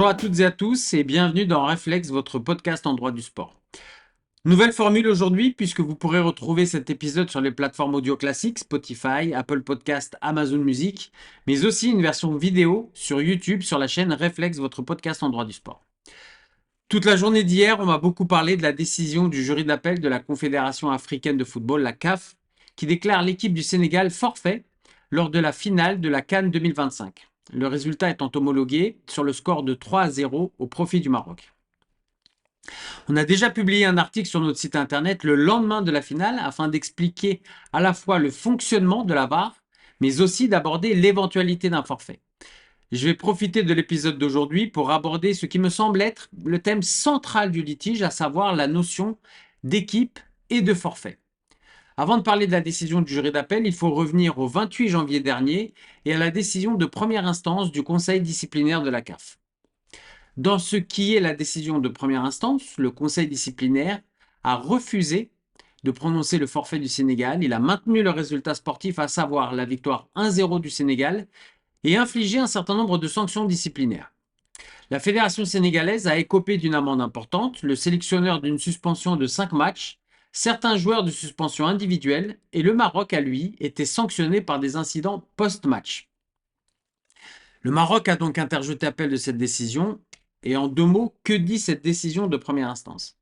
Bonjour à toutes et à tous et bienvenue dans Réflexe, votre podcast en droit du sport. Nouvelle formule aujourd'hui puisque vous pourrez retrouver cet épisode sur les plateformes audio classiques, Spotify, Apple Podcast, Amazon Music, mais aussi une version vidéo sur YouTube sur la chaîne Réflexe, votre podcast en droit du sport. Toute la journée d'hier, on m'a beaucoup parlé de la décision du jury d'appel de la Confédération africaine de football, la CAF, qui déclare l'équipe du Sénégal forfait lors de la finale de la CAN 2025. Le résultat étant homologué sur le score de 3-0 au profit du Maroc. On a déjà publié un article sur notre site internet le lendemain de la finale afin d'expliquer à la fois le fonctionnement de la VAR, mais aussi d'aborder l'éventualité d'un forfait. Je vais profiter de l'épisode d'aujourd'hui pour aborder ce qui me semble être le thème central du litige, à savoir la notion d'équipe et de forfait. Avant de parler de la décision du jury d'appel, il faut revenir au 28 janvier dernier et à la décision de première instance du conseil disciplinaire de la CAF. Dans ce qui est la décision de première instance, le conseil disciplinaire a refusé de prononcer le forfait du Sénégal. Il a maintenu le résultat sportif, à savoir la victoire 1-0 du Sénégal, et infligé un certain nombre de sanctions disciplinaires. La fédération sénégalaise a écopé d'une amende importante, le sélectionneur d'une suspension de 5 matchs, certains joueurs de suspension individuelle, et le Maroc a lui été sanctionné par des incidents post-match. Le Maroc a donc interjeté appel de cette décision, et en deux mots, que dit cette décision de première instance?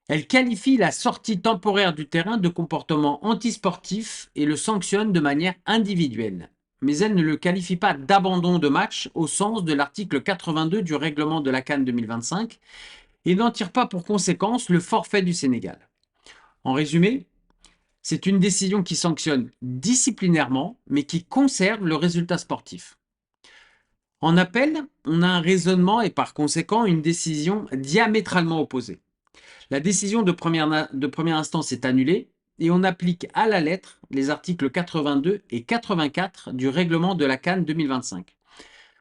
Elle qualifie la sortie temporaire du terrain de comportement antisportif et le sanctionne de manière individuelle. Mais elle ne le qualifie pas d'abandon de match au sens de l'article 82 du règlement de la CAN 2025 et n'en tire pas pour conséquence le forfait du Sénégal. En résumé, c'est une décision qui sanctionne disciplinairement, mais qui conserve le résultat sportif. En appel, on a un raisonnement et par conséquent une décision diamétralement opposée. La décision de première instance est annulée et on applique à la lettre les articles 82 et 84 du règlement de la CAN 2025.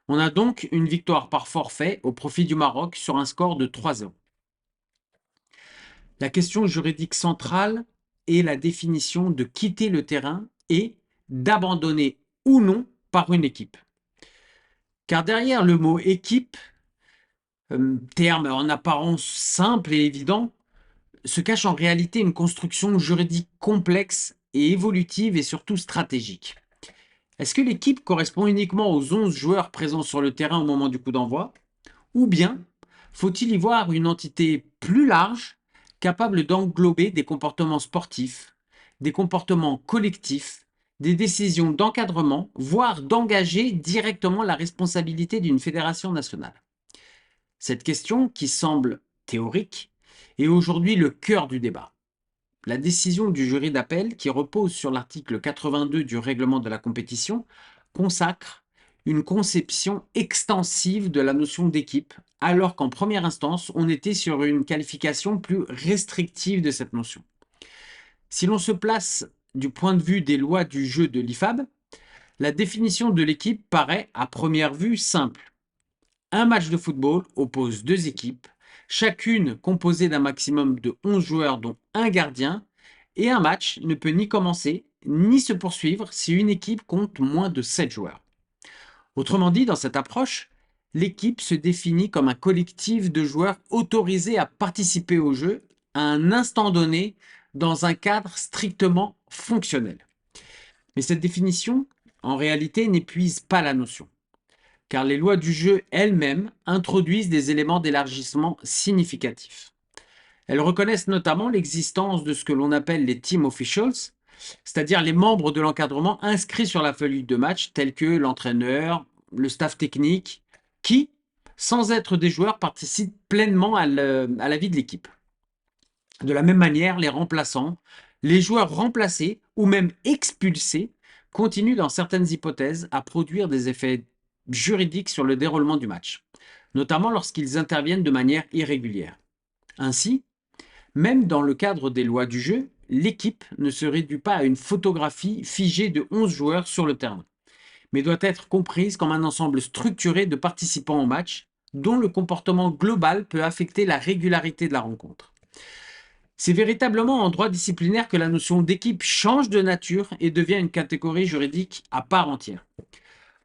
On a donc une victoire par forfait au profit du Maroc sur un score de 3-0. La question juridique centrale est la définition de quitter le terrain et d'abandonner ou non par une équipe. Car derrière le mot équipe, terme en apparence simple et évident, se cache en réalité une construction juridique complexe et évolutive et surtout stratégique. Est-ce que l'équipe correspond uniquement aux 11 joueurs présents sur le terrain au moment du coup d'envoi? Ou bien faut-il y voir une entité plus large, capable d'englober des comportements sportifs, des comportements collectifs, des décisions d'encadrement, voire d'engager directement la responsabilité d'une fédération nationale? Cette question, qui semble théorique, est aujourd'hui le cœur du débat. La décision du jury d'appel, qui repose sur l'article 82 du règlement de la compétition, consacre une conception extensive de la notion d'équipe, alors qu'en première instance, on était sur une qualification plus restrictive de cette notion. Si l'on se place du point de vue des lois du jeu de l'IFAB, la définition de l'équipe paraît à première vue simple. Un match de football oppose deux équipes, chacune composée d'un maximum de 11 joueurs dont un gardien, et un match ne peut ni commencer ni se poursuivre si une équipe compte moins de 7 joueurs. Autrement dit, dans cette approche, l'équipe se définit comme un collectif de joueurs autorisés à participer au jeu à un instant donné dans un cadre strictement fonctionnel. Mais cette définition, en réalité, n'épuise pas la notion, car les lois du jeu elles-mêmes introduisent des éléments d'élargissement significatifs. Elles reconnaissent notamment l'existence de ce que l'on appelle les team officials, c'est-à-dire les membres de l'encadrement inscrits sur la feuille de match, tels que l'entraîneur, le staff technique, qui, sans être des joueurs, participent pleinement à la vie de l'équipe. De la même manière, les remplaçants, les joueurs remplacés ou même expulsés continuent dans certaines hypothèses à produire des effets juridiques sur le déroulement du match, notamment lorsqu'ils interviennent de manière irrégulière. Ainsi, même dans le cadre des lois du jeu, l'équipe ne se réduit pas à une photographie figée de 11 joueurs sur le terrain, mais doit être comprise comme un ensemble structuré de participants au match, dont le comportement global peut affecter la régularité de la rencontre. C'est véritablement en droit disciplinaire que la notion d'équipe change de nature et devient une catégorie juridique à part entière.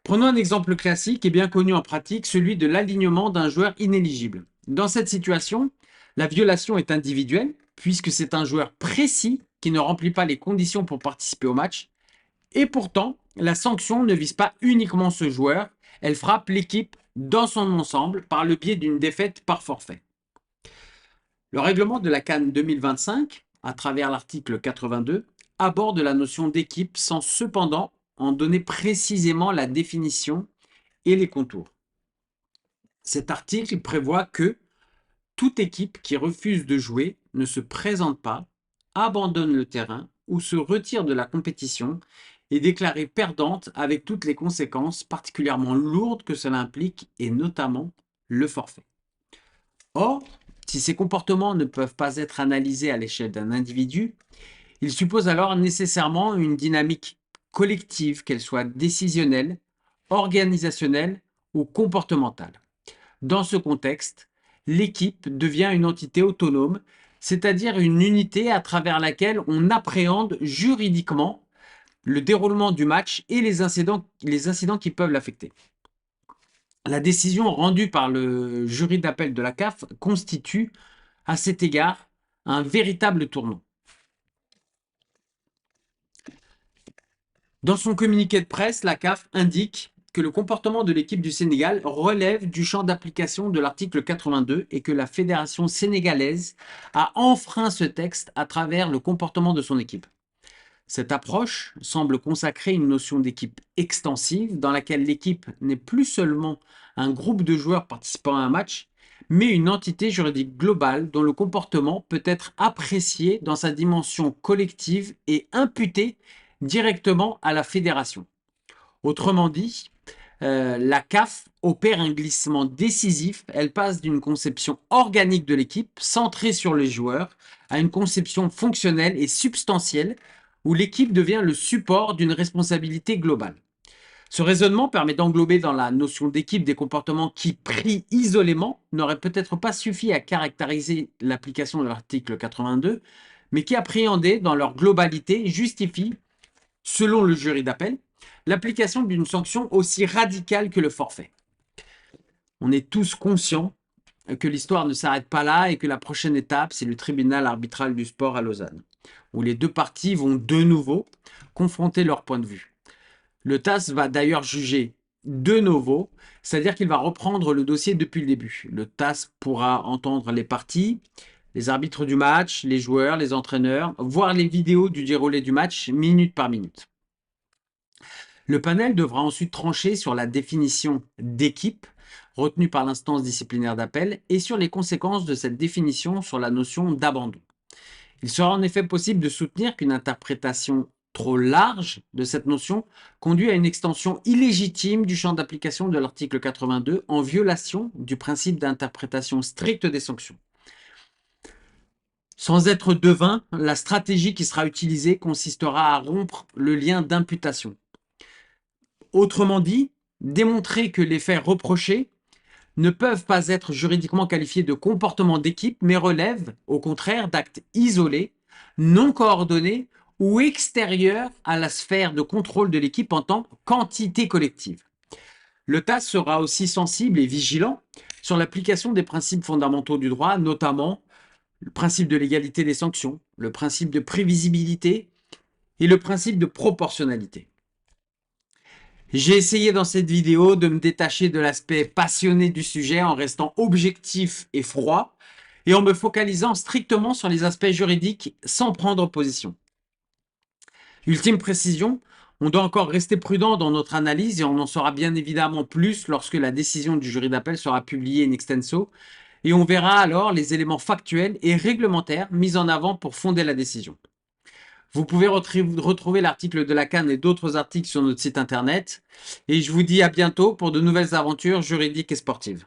Prenons un exemple classique et bien connu en pratique, celui de l'alignement d'un joueur inéligible. Dans cette situation, la violation est individuelle, puisque c'est un joueur précis qui ne remplit pas les conditions pour participer au match, et pourtant, la sanction ne vise pas uniquement ce joueur, elle frappe l'équipe dans son ensemble par le biais d'une défaite par forfait. Le règlement de la CAN 2025, à travers l'article 82, aborde la notion d'équipe sans cependant en donner précisément la définition et les contours. Cet article prévoit que toute équipe qui refuse de jouer, ne se présente pas, abandonne le terrain ou se retire de la compétition est déclarée perdante avec toutes les conséquences particulièrement lourdes que cela implique et notamment le forfait. Or, si ces comportements ne peuvent pas être analysés à l'échelle d'un individu, ils supposent alors nécessairement une dynamique collective, qu'elle soit décisionnelle, organisationnelle ou comportementale. Dans ce contexte, l'équipe devient une entité autonome, c'est-à-dire une unité à travers laquelle on appréhende juridiquement le déroulement du match et les incidents qui peuvent l'affecter. La décision rendue par le jury d'appel de la CAF constitue, à cet égard, un véritable tournant. Dans son communiqué de presse, la CAF indique que le comportement de l'équipe du Sénégal relève du champ d'application de l'article 82 et que la fédération sénégalaise a enfreint ce texte à travers le comportement de son équipe. Cette approche semble consacrer une notion d'équipe extensive dans laquelle l'équipe n'est plus seulement un groupe de joueurs participant à un match, mais une entité juridique globale dont le comportement peut être apprécié dans sa dimension collective et imputé directement à la fédération. Autrement dit, la CAF opère un glissement décisif. Elle passe d'une conception organique de l'équipe, centrée sur les joueurs, à une conception fonctionnelle et substantielle, où l'équipe devient le support d'une responsabilité globale. Ce raisonnement permet d'englober dans la notion d'équipe des comportements qui, pris isolément, n'auraient peut-être pas suffi à caractériser l'application de l'article 82, mais qui, appréhendés dans leur globalité, justifient, selon le jury d'appel, l'application d'une sanction aussi radicale que le forfait. On est tous conscients que l'histoire ne s'arrête pas là et que la prochaine étape, c'est le tribunal arbitral du sport à Lausanne, où les deux parties vont de nouveau confronter leur point de vue. Le TAS va d'ailleurs juger de nouveau, c'est-à-dire qu'il va reprendre le dossier depuis le début. Le TAS pourra entendre les parties, les arbitres du match, les joueurs, les entraîneurs, voir les vidéos du déroulé du match minute par minute. Le panel devra ensuite trancher sur la définition d'équipe retenue par l'instance disciplinaire d'appel et sur les conséquences de cette définition sur la notion d'abandon. Il sera en effet possible de soutenir qu'une interprétation trop large de cette notion conduit à une extension illégitime du champ d'application de l'article 82 en violation du principe d'interprétation stricte des sanctions. Sans être devin, la stratégie qui sera utilisée consistera à rompre le lien d'imputation. Autrement dit, démontrer que les faits reprochés ne peuvent pas être juridiquement qualifiés de comportement d'équipe, mais relèvent au contraire d'actes isolés, non coordonnés ou extérieurs à la sphère de contrôle de l'équipe en tant qu'entité collective. Le TAS sera aussi sensible et vigilant sur l'application des principes fondamentaux du droit, notamment le principe de l'égalité des sanctions, le principe de prévisibilité et le principe de proportionnalité. J'ai essayé dans cette vidéo de me détacher de l'aspect passionné du sujet en restant objectif et froid et en me focalisant strictement sur les aspects juridiques sans prendre position. Ultime précision, on doit encore rester prudent dans notre analyse et on en saura bien évidemment plus lorsque la décision du jury d'appel sera publiée in extenso et on verra alors les éléments factuels et réglementaires mis en avant pour fonder la décision. Vous pouvez retrouver l'article de la CAN et d'autres articles sur notre site internet. Et je vous dis à bientôt pour de nouvelles aventures juridiques et sportives.